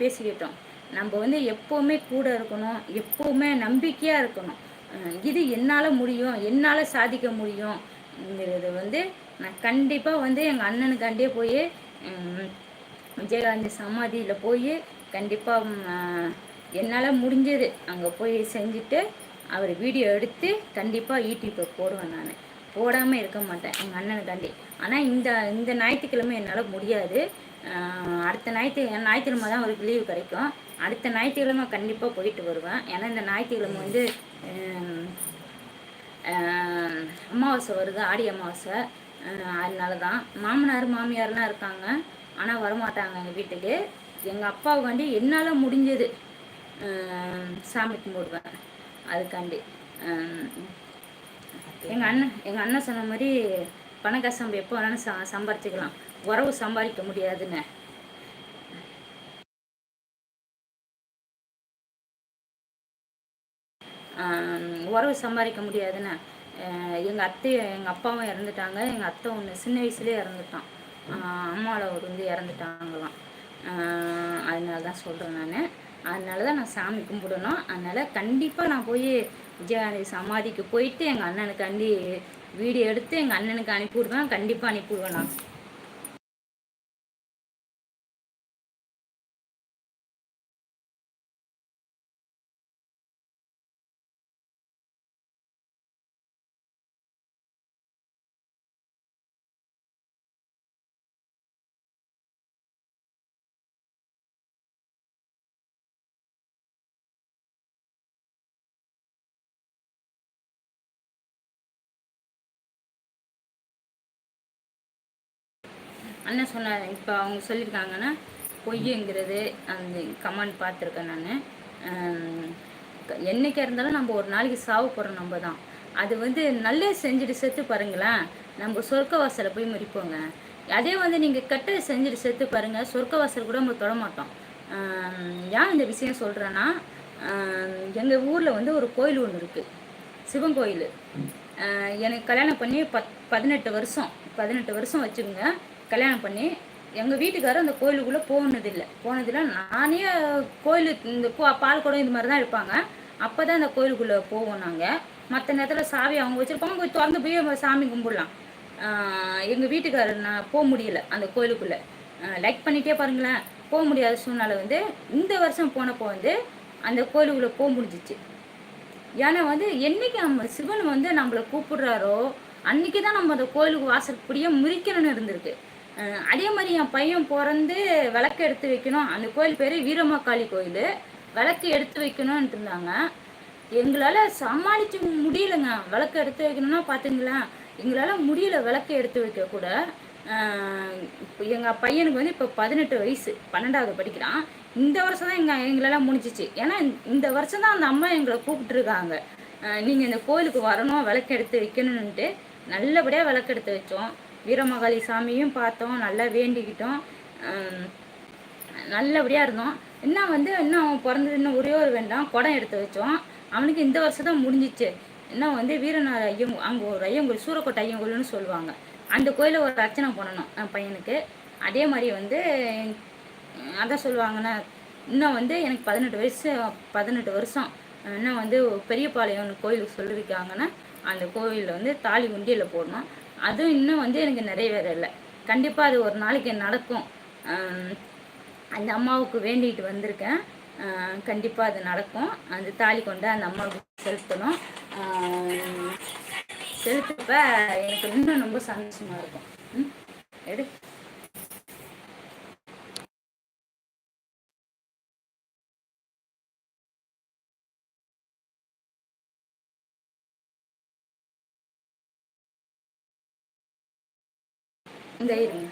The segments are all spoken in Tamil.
பேசிக்கிட்டோம். நம்ம வந்து எப்போவுமே கூட இருக்கணும், எப்போவுமே நம்பிக்கையாக இருக்கணும். இது என்னால் முடியும், என்னால் சாதிக்க முடியும்ங்கிறது வந்து நான் கண்டிப்பாக வந்து எங்கள் அண்ணனுக்காண்டியே போய் விஜயகாந்த் சமாதியில் போய் கண்டிப்பாக என்னால் முடிஞ்சது அங்கே போய் செஞ்சுட்டு அவர் வீடியோ எடுத்து கண்டிப்பாக யூடியூப்பில் போடுவேன். நான் போடாமல் இருக்க மாட்டேன் எங்கள் அண்ணனுக்காண்டி. ஆனால் இந்த ஞாயிற்றுக்கிழமை என்னால் முடியாது. அடுத்த ஞாயிற்றுக்கிழமை தான் அவருக்கு லீவு கிடைக்கும். அடுத்த ஞாயிற்றுக்கிழமை கண்டிப்பாக போயிட்டு வருவேன். ஏன்னா இந்த ஞாயிற்றுக்கிழமை வந்து அமாவாசை வருது, ஆடி அமாவாசை. அதனால தான் மாமனார் மாமியார்லாம் இருக்காங்க, ஆனால் வரமாட்டாங்க எங்கள் வீட்டுக்கு. எங்கள் அப்பாவுக்காண்டி என்னால் முடிஞ்சது சாமி கும்பிடுவேன். அதுக்காண்டி எங்கள் அண்ணன் சொன்ன மாதிரி பணக்காசு நம்ம எப்போ வேணாலும் சம்பாரிச்சுக்கலாம், உறவு சம்பாதிக்க முடியாதுன்னு. உறவு சம்பாதிக்க முடியாதுன்னு எங்கள் அப்பாவும் இறந்துட்டாங்க. எங்கள் அத்தை ஒன்று சின்ன வயசுலேயே இறந்துட்டான். அம்மாவில் வந்து இறந்துட்டாங்களாம். அதனால தான் சொல்கிறேன் நான். அதனால தான் நான் சாமி கும்பிடணும். அதனால் கண்டிப்பாக நான் போய் விஜயகாந்தி சமாதிக்கு போயிட்டு எங்கள் அண்ணனுக்காண்டி வீடியோ எடுத்து எங்கள் அண்ணனுக்கு அனுப்பிவிடுவேன். கண்டிப்பாக அனுப்பிவிடுவேன் நான். அண்ணன் சொன்னார், இப்போ அவங்க சொல்லியிருக்காங்கன்னா பொய்யுங்கிறது அந்த கமெண்ட் பார்த்துருக்கேன் நான். என்றைக்கா இருந்தாலும் நம்ம ஒரு நாளைக்கு சாவு போகிறோம் நம்ம தான். அது வந்து நல்ல செஞ்சுட்டு செத்து பாருங்களேன், நம்ம சொர்க்க வாசலை போய் மறிப்போங்க. அதே வந்து நீங்கள் கெட்ட செஞ்சுட்டு செத்து பாருங்கள், சொர்க்க வாசல் கூட நம்ம தொடமாட்டோம். ஏன் இந்த விஷயம் சொல்கிறேன்னா, எங்கள் ஊரில் வந்து ஒரு கோயில் ஒன்று இருக்குது, சிவன் கோயில். எனக்கு கல்யாணம் பண்ணி 18 வருஷம் வச்சுக்கோங்க. கல்யாணம் பண்ணி எங்கள் வீட்டுக்காரர் அந்த கோயிலுக்குள்ளே போனதில்லை. நானே கோயில் இந்த பால் குடம் இது மாதிரி தான் இருப்பாங்க. அப்போ தான் அந்த கோயிலுக்குள்ளே போவோம் நாங்கள். மற்ற நேரத்தில் சாவி அவங்க வச்சுருப்பாங்க, போய் திறந்து போய் சாமி கும்பிடலாம். எங்கள் வீட்டுக்காரர் நான் போக முடியல அந்த கோயிலுக்குள்ளே. லைக் பண்ணிகிட்டே பாருங்களேன், போக முடியாத சூழ்நிலை வந்து இந்த வருஷம் போனப்போ வந்து அந்த கோயிலுக்குள்ளே போக முடிஞ்சிச்சு. ஏன்னா வந்து என்றைக்கு நம்ம சிவன் வந்து நம்மளை கூப்பிடுறாரோ அன்றைக்கி தான் நம்ம அந்த கோயிலுக்கு வாசற்படியே முறிக்கணும்னு இருந்திருக்கு. அதே மாதிரி என் பையன் பிறந்து விளக்கு எடுத்து வைக்கணும், அந்த கோயில் பேர் வீரமாக்காளி கோயில், விளக்கு எடுத்து வைக்கணும்ன்ட்டு இருந்தாங்க. எங்களால் சமாளித்து முடியலைங்க. விளக்கு எடுத்து வைக்கணும்னா பார்த்துங்களேன், எங்களால் முடியல விளக்கு எடுத்து வைக்க கூட. இப்போ எங்கள் பையனுக்கு வந்து இப்போ 18 வயசு, 12வது படிக்கிறான். இந்த வருஷம் தான் எங்களால் முடிஞ்சிச்சு. ஏன்னா இந்த வருஷம் தான் அந்த அம்மா எங்களை கூப்பிட்டுருக்காங்க, நீங்கள் இந்த கோயிலுக்கு வரணும், விளக்கு எடுத்து வைக்கணுன்ட்டு. நல்லபடியாக விளக்கு எடுத்து வச்சோம். வீரமகாளி சாமியும் பார்த்தோம், நல்லா வேண்டிக்கிட்டோம், நல்லபடியாக இருந்தோம். இன்னும் அவன் பிறந்தது இன்னும் ஒரே ஒரு வேண்டாம் குடம் எடுத்து வச்சோம். அவனுக்கு இந்த வருஷம் தான் முடிஞ்சிச்சு. இன்னும் வந்து வீரநாத ஐயங்கோல், அங்கே ஒரு ஐயங்கோல், சூரக்கோட்டை ஐயங்கோல்னு சொல்லுவாங்க, அந்த கோயிலில் ஒரு அர்ச்சனை பண்ணணும் என் பையனுக்கு. அதே மாதிரி வந்து அதான் சொல்லுவாங்கன்னா, இன்னும் வந்து எனக்கு 18 வருஷம் இன்னும் வந்து பெரியபாளையம் கோயிலுக்கு சொல்லியிருக்காங்கன்னா அந்த கோயிலில் வந்து தாலி உண்டியில் போடணும். அதுவும் இன்னும் வந்து எனக்கு நிறைவேறலை. கண்டிப்பாக அது ஒரு நாளைக்கு நடக்கும். அந்த அம்மாவுக்கு வேண்டிகிட்டு வந்திருக்கேன். கண்டிப்பாக அது நடக்கும். அந்த தாலி கொண்டு அந்த அம்மாவுக்கு செலுத்தணும். செலுத்தப்ப எனக்கு இன்னும் ரொம்ப சந்தோஷமாக இருக்கும். எடு இந்த இருங்க.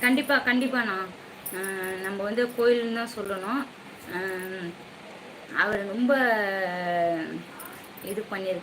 கண்டிப்பாக நம்ம வந்து கோயில்னு தான் சொல்லணும். அவர் ரொம்ப இது பண்ணியிருக்கு.